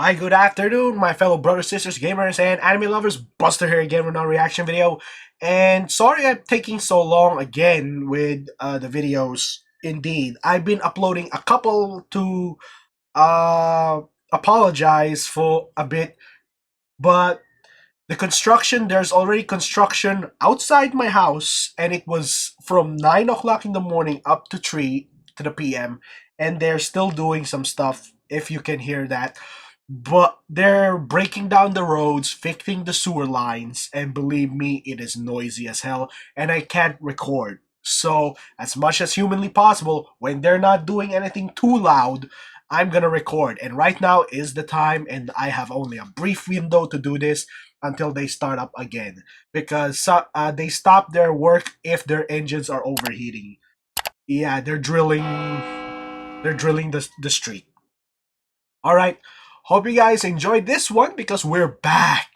Hi, good afternoon, my fellow brothers, sisters, gamers, and anime lovers. Buster here again with another reaction video. And sorry I'm taking so long again with the videos. Indeed, I've been uploading a couple to uh, apologize for a bit, but there's already construction outside my house, and it was from 9 o'clock in the morning up to 3 to the PM, and they're still doing some stuff, if you can hear that. But they're breaking down the roads, fixing the sewer lines, and believe me, it is noisy as hell, and I can't record. So, as much as humanly possible, when they're not doing anything too loud, I'm gonna record. And right now is the time, and I have only a brief window to do this until they start up again. Because they stop their work if their engines are overheating. Yeah, they're drilling the street. Alright, hope you guys enjoyed this one because we're back.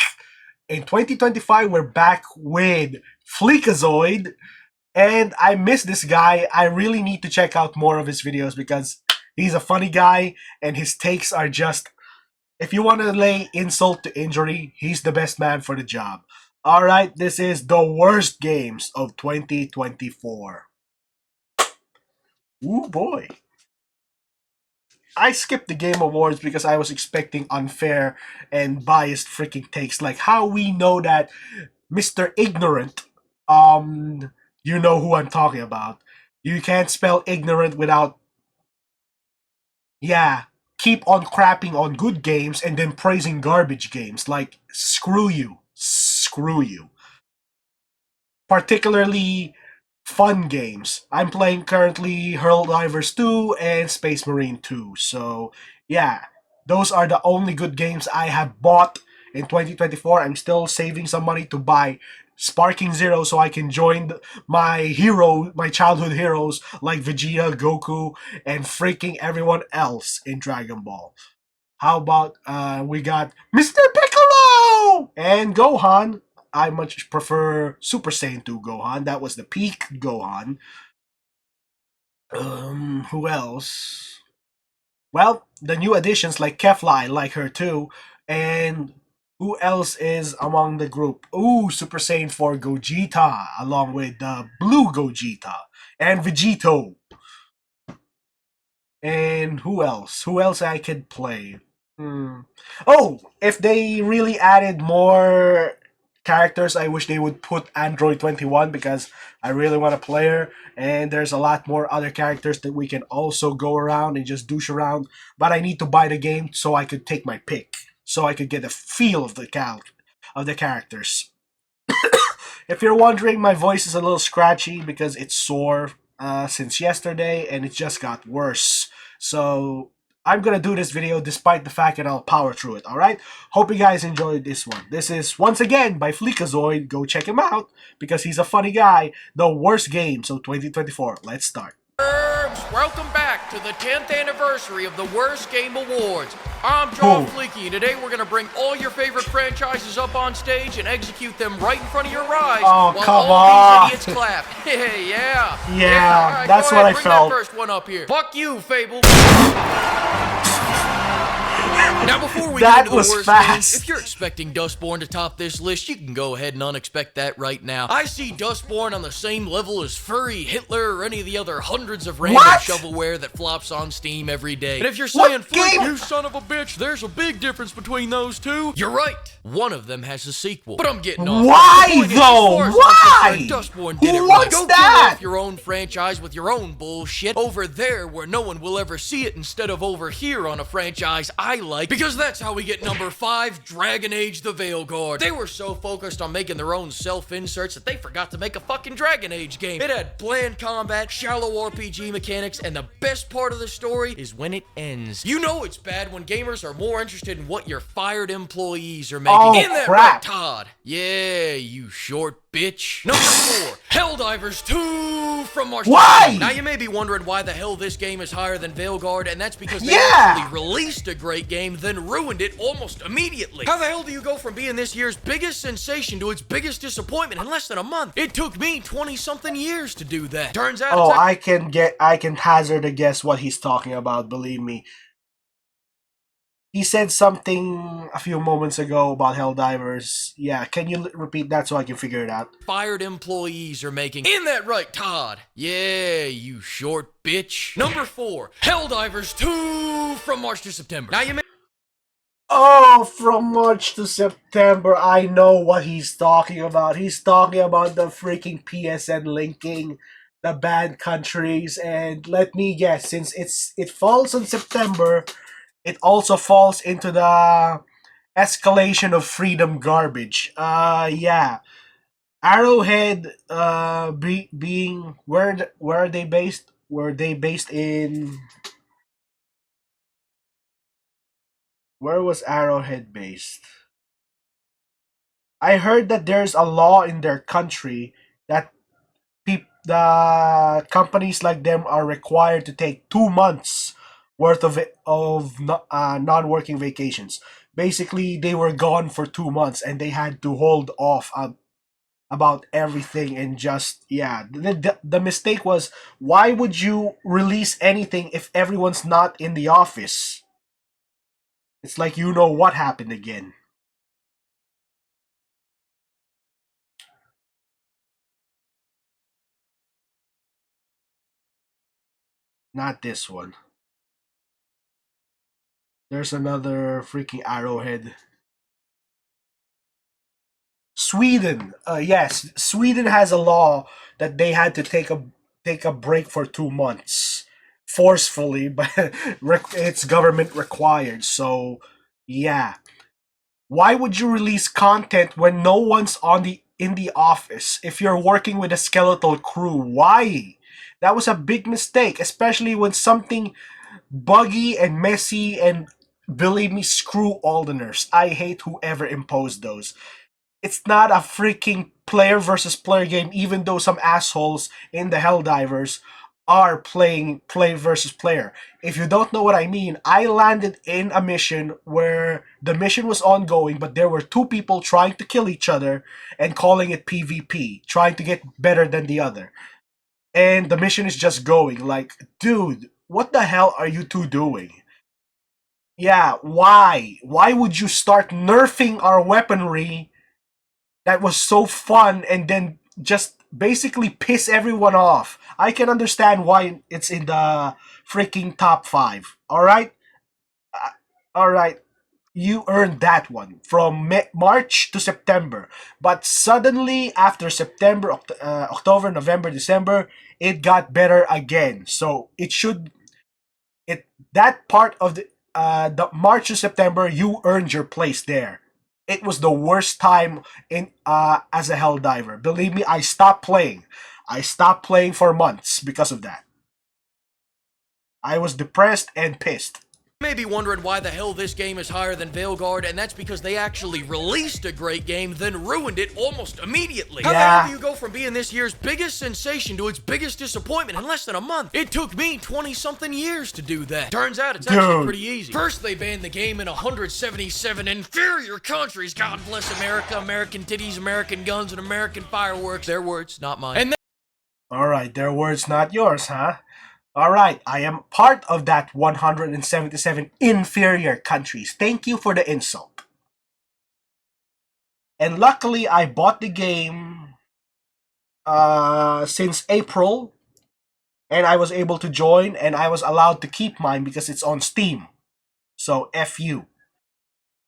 In 2025, we're back with Fleekazoid. And I miss this guy. I really need to check out more of his videos because he's a funny guy and his takes are just... If you want to lay insult to injury, he's the best man for the job. Alright, this is the worst games of 2024. Ooh boy. I skipped the Game Awards because I was expecting unfair and biased freaking takes. Like how we know that Mr. Ignorant, you know who I'm talking about. You can't spell ignorant without, yeah, keep on crapping on good games and then praising garbage games. Like, screw you. Screw you. Particularly fun games. I'm playing currently Helldivers 2 and Space Marine 2. So, yeah, those are the only good games I have bought in 2024. I'm still saving some money to buy Sparking Zero so I can join my childhood heroes like Vegeta, Goku, and freaking everyone else in Dragon Ball. How about we got Mr. Piccolo and Gohan. I much prefer Super Saiyan 2 Gohan. That was the peak Gohan. Who else? Well, the new additions like Kefla, I like her too. And who else is among the group? Ooh, Super Saiyan 4 Gogeta, along with the Blue Gogeta and Vegito. And who else? Who else I could play? Oh, if they really added more characters, I wish they would put Android 21 because I really want to play her. And there's a lot more other characters that we can also go around and just douche around. But I need to buy the game so I could take my pick, so I could get a feel of the characters. If you're wondering, my voice is a little scratchy because it's sore since yesterday, and it just got worse. So I'm gonna do this video despite the fact that I'll power through it, alright? Hope you guys enjoyed this one. This is, once again, by Fleekazoid. Go check him out, because he's a funny guy. The worst games of 2024. Let's start. Welcome back to the 10th anniversary of the Worst Game Awards. I'm John Fleeky, and today we're going to bring all your favorite franchises up on stage and execute them right in front of your eyes while come all these idiots clap. Hey, yeah. Yeah, that's what I felt. Bring that first one up here. Fuck you, Fable. Now, before we get into the worst games, if you're expecting Dustborn to top this list, you can go ahead and unexpect that right now. I see Dustborn on the same level as Furry, Hitler, or any of the other hundreds of random shovelware that flops on Steam every day. And if you're saying, Fleek, you son of a bitch, there's a big difference between those two, you're right. One of them has a sequel. But I'm getting off. Why, though? Why? Dustborn did it right. Go kill off your own franchise with your own bullshit over there where no one will ever see it, instead of over here on a franchise I like, because that's how we get number 5, Dragon Age the Veilguard. They were so focused on making their own self-inserts that they forgot to make a fucking Dragon Age game. It had bland combat, shallow RPG mechanics, and the best part of the story is when it ends. You know it's bad when gamers are more interested in what your fired employees are making. In that right, Todd? Yeah, you short bitch. Number 4, Helldivers 2 from March. Why? Now you may be wondering why the hell this game is higher than Veilguard, and that's because they actually released a great game, then ruined it almost immediately. How the hell do you go from being this year's biggest sensation to its biggest disappointment in less than a month? It took me 20-something years to do that. Turns out I can hazard a guess what he's talking about, believe me. He said something a few moments ago about Helldivers. Yeah, can you repeat that so I can figure it out? Fired employees are making. In that right, Todd? Yeah, you short bitch. Number 4, Helldivers 2 from March to September. Now you may. Oh, from March to September, I know what he's talking about. He's talking about the freaking PSN linking the banned countries, and let me guess, since it falls in September, it also falls into the escalation of freedom garbage. Yeah. Arrowhead, being where are they based? Were they based in? Where was Arrowhead based? I heard that there's a law in their country that the companies like them are required to take 2 months worth of non-working vacations. Basically, they were gone for 2 months and they had to hold off about everything, and just yeah, the mistake was, why would you release anything if everyone's not in the office? It's like, you know what happened again. Not this one. There's another freaking Arrowhead. Sweden. Yes, Sweden has a law that they had to take a break for 2 months forcefully, but it's government required. So yeah, why would you release content when no one's on the in the office? If you're working with a skeletal crew, why? That was a big mistake, especially when something buggy and messy, and believe me, screw all the nerfs. I hate whoever imposed those. It's not a freaking player versus player game, even though some assholes in the Helldivers are playing player versus player. If you don't know what I mean, I landed in a mission where the mission was ongoing, but there were two people trying to kill each other and calling it PvP, trying to get better than the other. And the mission is just going. Like, dude, what the hell are you two doing? Yeah, why? Why would you start nerfing our weaponry that was so fun and then just basically piss everyone off? I can understand why it's in the freaking top 5. All right? All right. You earned that one from March to September. But suddenly after September, October, November, December, it got better again. So it should it that part of the March to September, you earned your place there. It was the worst time in as a hell diver. Believe me, I stopped playing. I stopped playing for months because of that. I was depressed and pissed. You may be wondering why the hell this game is higher than Veilguard, and that's because they actually released a great game, then ruined it almost immediately. How the hell do you go from being this year's biggest sensation to its biggest disappointment in less than a month? It took me 20-something years to do that. Turns out it's actually pretty easy. First, they banned the game in 177 inferior countries. God bless America, American titties, American guns, and American fireworks. Their words, not mine. And Alright, their words, not yours, huh? Alright, I am part of that 177 inferior countries. Thank you for the insult. And luckily, I bought the game since April, and I was able to join, and I was allowed to keep mine because it's on Steam. So, F you.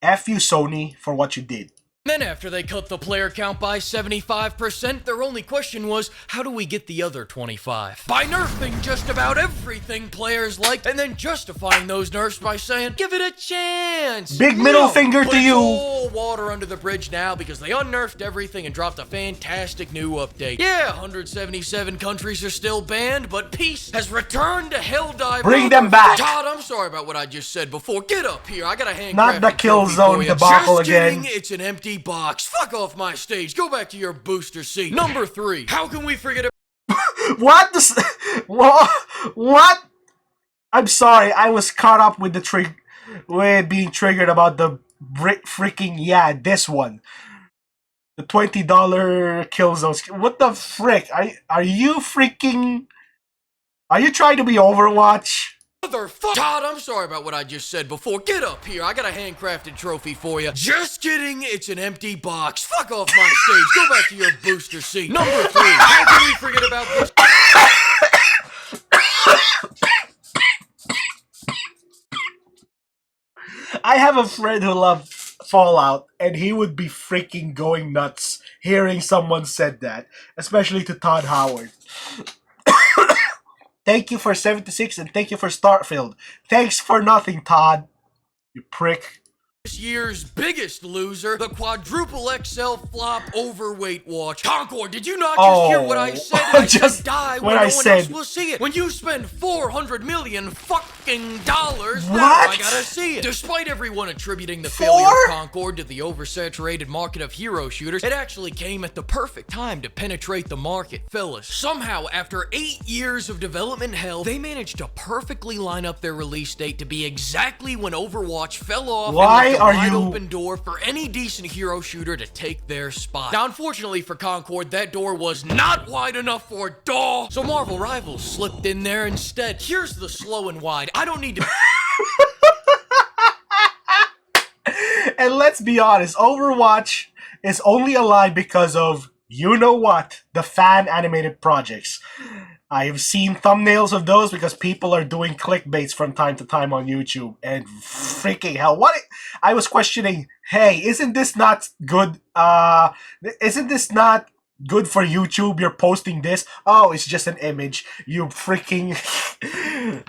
F you, Sony, for what you did. then after they cut the player count by 75%, their only question was, how do we get the other 25? By nerfing just about everything players liked, and then justifying those nerfs by saying, give it a chance! Big middle finger to you! It's all water under the bridge now because they unnerfed everything and dropped a fantastic new update. Yeah, 177 countries are still banned, but peace has returned to Helldivers. Bring them back! Todd, I'm sorry about what I just said before. Get up here, I got a hand. Not the Killzone debacle again. It's an empty box. Fuck off my stage. Go back to your booster seat. Number 3. How can we forget What? What? I'm sorry. I was caught up with the with being triggered about the freaking this one. The $20 Killzone. What the frick? Are you freaking? Are you trying to be Overwatch? Motherfucker! Todd, I'm sorry about what I just said before. Get up here. I got a handcrafted trophy for you. Just kidding. It's an empty box. Fuck off my stage. Go back to your booster seat. Number 3. How can we forget about this? I have a friend who loved Fallout, and he would be freaking going nuts hearing someone said that, especially to Todd Howard. Thank you for 76, and thank you for Starfield. Thanks for nothing, Todd. You prick. This year's biggest loser, the quadruple XL flop overweight watch. Concord, did you not just hear what I said? I Just said die what when I no one said. else will see it. When you spend $400 million fucking dollars, now What? I gotta see it. Despite everyone attributing the Four? failure of Concord to the oversaturated market of hero shooters, it actually came at the perfect time to penetrate the market. Fellas, somehow after 8 years of development hell, they managed to perfectly line up their release date to be exactly when Overwatch fell off. Why and left a are wide you- open door for any decent hero shooter to take their spot. Now, unfortunately for Concord, that door was not wide enough for DAW, so Marvel Rivals slipped in there instead. Here's the slow and wide. I don't need to... And let's be honest, Overwatch is only alive because of, you know what, the fan animated projects. I have seen thumbnails of those because people are doing clickbaits from time to time on YouTube, and freaking hell, I was questioning, hey, isn't this not good? Isn't this not good for YouTube? You're posting this. Oh, it's just an image. You freaking...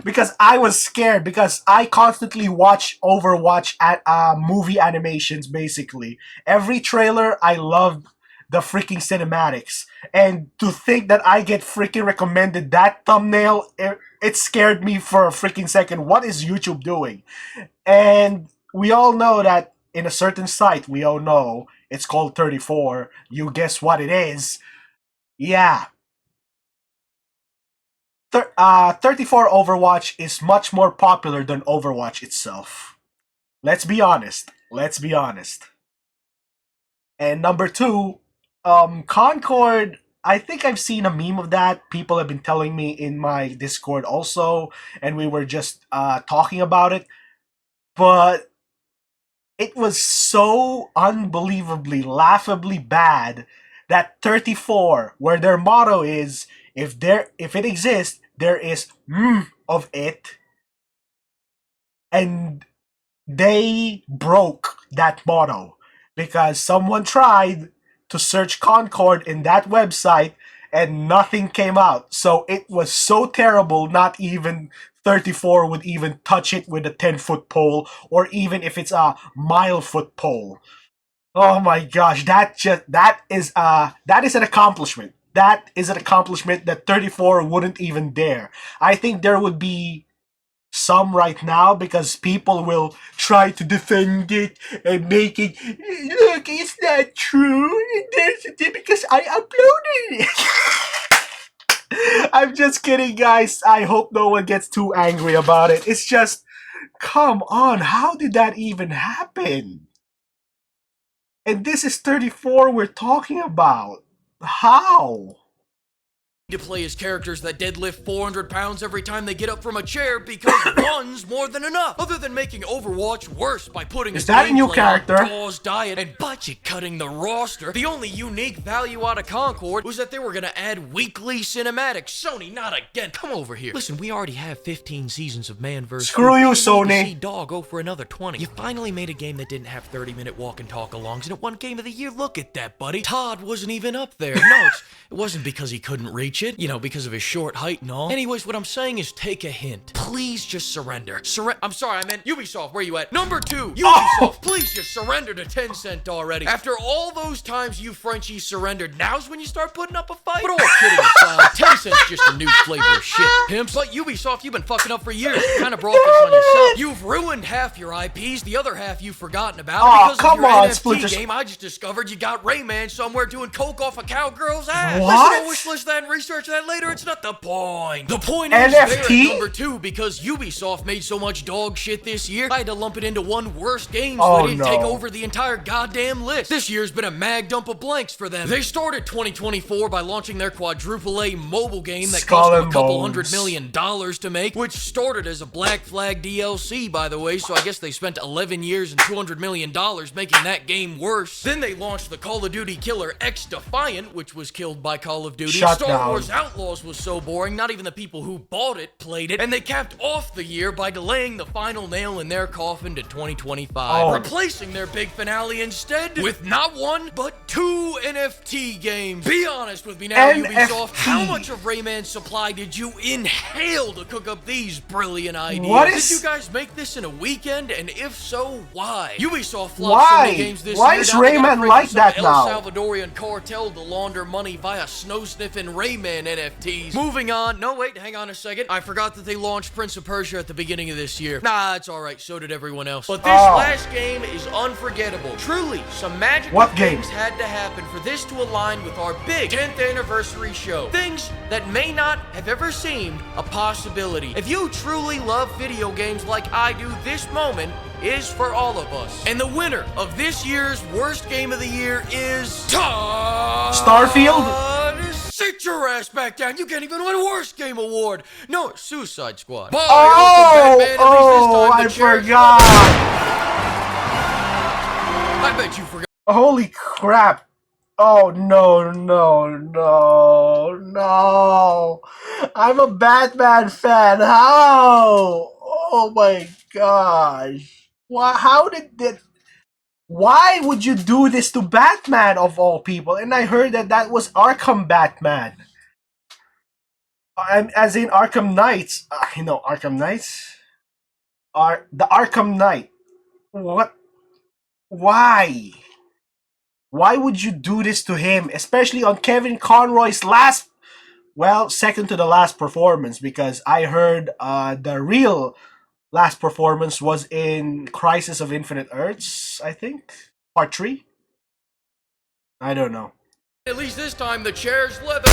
Because I was scared, because I constantly watch Overwatch at movie animations, basically. Every trailer, I love the freaking cinematics. And to think that I get freaking recommended that thumbnail, it scared me for a freaking second. What is YouTube doing? And we all know that in a certain site, we all know, it's called 34. You guess what it is? Yeah. 34 Overwatch is much more popular than Overwatch itself. Let's be honest. Let's be honest. And number 2, Concord, I think I've seen a meme of that. People have been telling me in my Discord also, and we were just talking about it. But it was so unbelievably, laughably bad that 34, where their motto is, if it exists, there is of it. And they broke that motto because someone tried to search Concord in that website and nothing came out. So it was so terrible, not even 34 would even touch it with a 10-foot pole, or even if it's a mile-foot pole. Oh my gosh, that is an accomplishment. That is an accomplishment that 34 wouldn't even dare. I think there would be some right now because people will try to defend it and make it, look, it's not true, because I uploaded it. I'm just kidding, guys. I hope no one gets too angry about it. It's just, come on, how did that even happen? And this is 34 we're talking about. How? To play as characters that deadlift 400 pounds every time they get up from a chair because one's more than enough. Other than making Overwatch worse by putting Is that a new character? Daw's diet and budget cutting the roster, the only unique value out of Concord was that they were gonna add weekly cinematics. Sony, not again. Come over here. Listen, we already have 15 seasons of Man vs. Screw you, Food. We need to Sony. see Daw go for another 20. You finally made a game that didn't have 30-minute walk and talk alongs, and it won Game of the Year. Look at that, buddy. Todd wasn't even up there. No, it wasn't because he couldn't reach it, you know, because of his short height and all. Anyways, what I'm saying is take a hint. Please just surrender. I'm sorry, I meant Ubisoft. Where you at? Number 2, Ubisoft. Please just surrender to Tencent already. After all those times you Frenchies surrendered, now's when you start putting up a fight? But all kidding aside, Tencent's just a new flavor of shit. Pimps, but Ubisoft, you've been fucking up for years. You kind of brought this on yourself. You've ruined half your IPs, the other half you've forgotten about. Oh, because come of your on, NFT Splinter. game, I just discovered you got Rayman somewhere doing coke off a cowgirl's ass. What? Listen to wish list that and research research that later. It's not the point. The point is NFT? they're at number 2 because Ubisoft made so much dog shit this year. I had to lump it into one worst game so they didn't take over the entire goddamn list. This year's been a mag dump of blanks for them. They started 2024 by launching their quadruple A mobile game that cost them a couple $100 million to make, which started as a Black Flag DLC, by the way, so I guess they spent 11 years and $200 million making that game worse. Then they launched the Call of Duty killer X Defiant, which was killed by Call of Duty. Star Wars Outlaws was so boring, not even the people who bought it played it, and they capped off the year by delaying the final nail in their coffin to 2025, replacing their big finale instead with not one, but 2 NFT games. Be honest with me now, Ubisoft, how much of Rayman's supply did you inhale to cook up these brilliant ideas? Did you guys make this in a weekend, and if so, why? Ubisoft flopped so many games this year. Why is Rayman like that now? El Salvadorian cartel to launder money via snow-sniffing Rayman NFTs. Moving on. No, wait, hang on a second. I forgot that they launched Prince of Persia at the beginning of this year. Nah, it's alright. So did everyone else. But this last game is unforgettable. Truly, some magical things had to happen for this to align with our big 10th anniversary show. Things that may not have ever seemed a possibility. If you truly love video games like I do, this moment is for all of us. And the winner of this year's worst game of the year is Starfield? Sit your ass back down. You can't even win a worst game award. No, Suicide Squad. But I forgot. I bet you forgot. Holy crap. Oh, no. I'm a Batman fan. How? Oh my gosh. Why would you do this to Batman of all people? And I heard that was Arkham Batman. As in Arkham Knights. Arkham Knights? The Arkham Knight. What? Why? Why would you do this to him? Especially on Kevin Conroy's second to the last performance, because I heard the real last performance was in Crisis of Infinite Earths, I think. Part 3? I don't know. At least this time the chair's leather.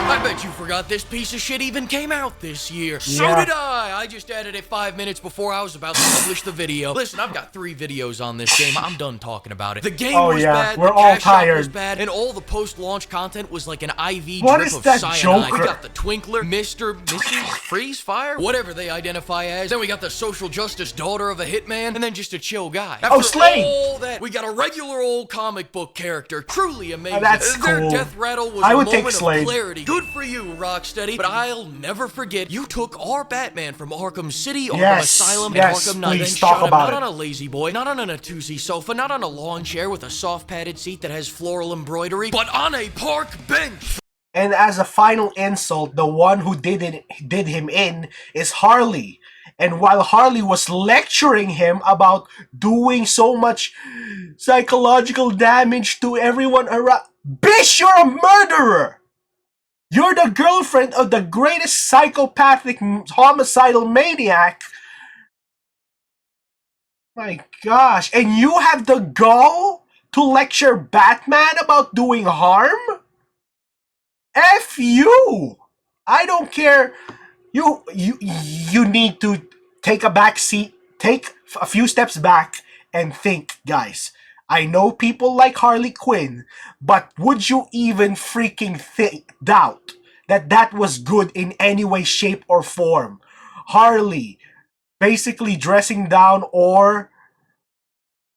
I bet you forgot this piece of shit even came out this year. So did I. I just added it 5 minutes before I was about to publish the video. Listen, I've got 3 videos on this game. I'm done talking about it. The game was bad, we're the all cash shop tired. was bad, and all the post-launch content was like an IV What drip is of that cyanide. Joker? We got the Twinkler, Mr. Mrs. Freeze Fire, whatever they identify as. Then we got the social justice daughter of a hitman, and then just a chill guy. After Slade! all that, we got a regular old comic book character. Truly amazing. That's Their cool. death rattle was I a would moment take Slade. of clarity. Good for you, Rocksteady, but I'll never forget you took our Batman from Arkham City, Arkham Asylum, and Arkham Knight, and shot him not on a lazy boy, not on a Natuzzi sofa, not on a lawn chair with a soft padded seat that has floral embroidery, but on a park bench. And as a final insult, the one who did him in is Harley. And while Harley was lecturing him about doing so much psychological damage to everyone around, bitch, you're a murderer! You're the girlfriend of the greatest psychopathic homicidal maniac. My gosh. And you have the gall to lecture Batman about doing harm? F you! I don't care. You need to take a back seat, take a few steps back and think, guys. I know people like Harley Quinn, but would you even freaking doubt that was good in any way, shape, or form? Harley basically dressing down or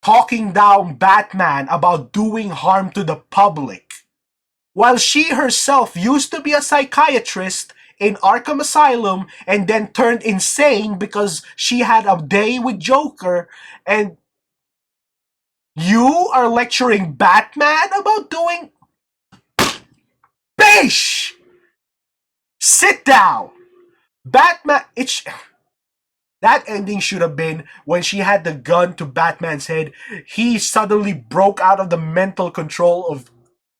talking down Batman about doing harm to the public, while she herself used to be a psychiatrist in Arkham Asylum and then turned insane because she had a day with Joker, and you are lecturing Batman about doing... Bish! Sit down! Batman... That ending should have been when she had the gun to Batman's head. He suddenly broke out of the mental control of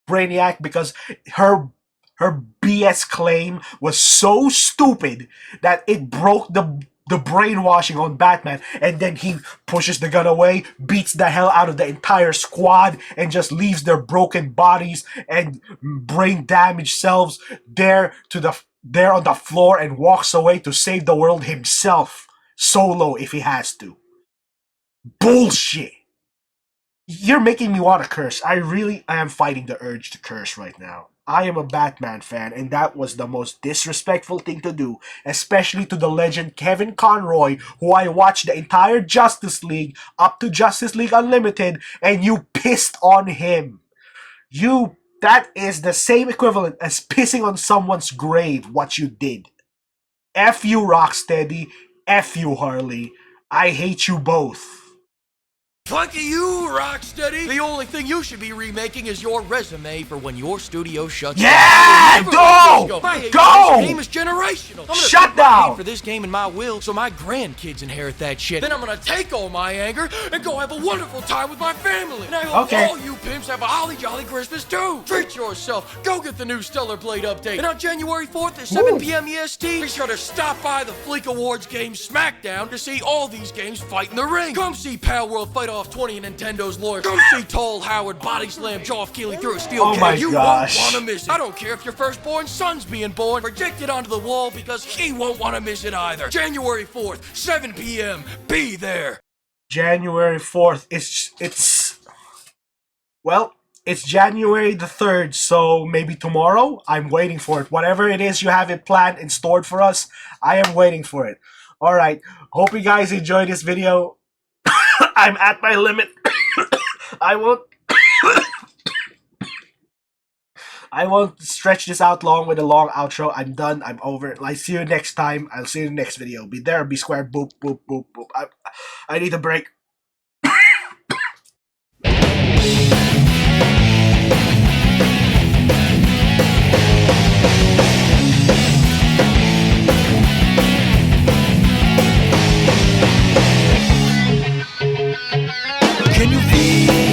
Brainiac because her BS claim was so stupid that it broke the the brainwashing on Batman, and then he pushes the gun away, beats the hell out of the entire squad, and just leaves their broken bodies and brain damaged selves there on the floor, and walks away to save the world himself, solo if he has to. Bullshit. You're making me want to curse. I am fighting the urge to curse right now. I am a Batman fan, and that was the most disrespectful thing to do, especially to the legend Kevin Conroy, who I watched the entire Justice League up to Justice League Unlimited, and you pissed on him. That is the same equivalent as pissing on someone's grave, what you did. F you, Rocksteady. F you, Harley. I hate you both. Fuck you, Rocksteady! The only thing you should be remaking is your resume for when your studio shuts down. Yeah! Go! Go! This game is generational. I'm gonna Shut put my down! name for this game in my will so my grandkids inherit that shit. Then I'm gonna take all my anger and go have a wonderful time with my family. And I hope all you pimps have a holly jolly Christmas too. Treat yourself. Go get the new Stellar Blade update. And on January 4th at 7 p.m. EST, be sure to stop by the Fleek Awards Game SmackDown to see all these games fight in the ring. Come see Pal World fight off 20 and Nintendo's lore. Go see Tall Howard body slam Geoff Keighley through a steel cage. My You gosh. won't want to miss it. I don't care if your firstborn son's being born. Project it onto the wall because he won't want to miss it either. January 4th, 7 p.m. Be there. January 4th. It's January the 3rd, so maybe tomorrow? I'm waiting for it. Whatever it is you have it planned and stored for us, I am waiting for it. Alright, hope you guys enjoyed this video. I'm at my limit. I won't stretch this out long with a long outro. I'm done. I'm over it. I see you next time. I'll see you in the next video. Be there, be square. Boop, boop, boop, boop. I need a break. Can you feel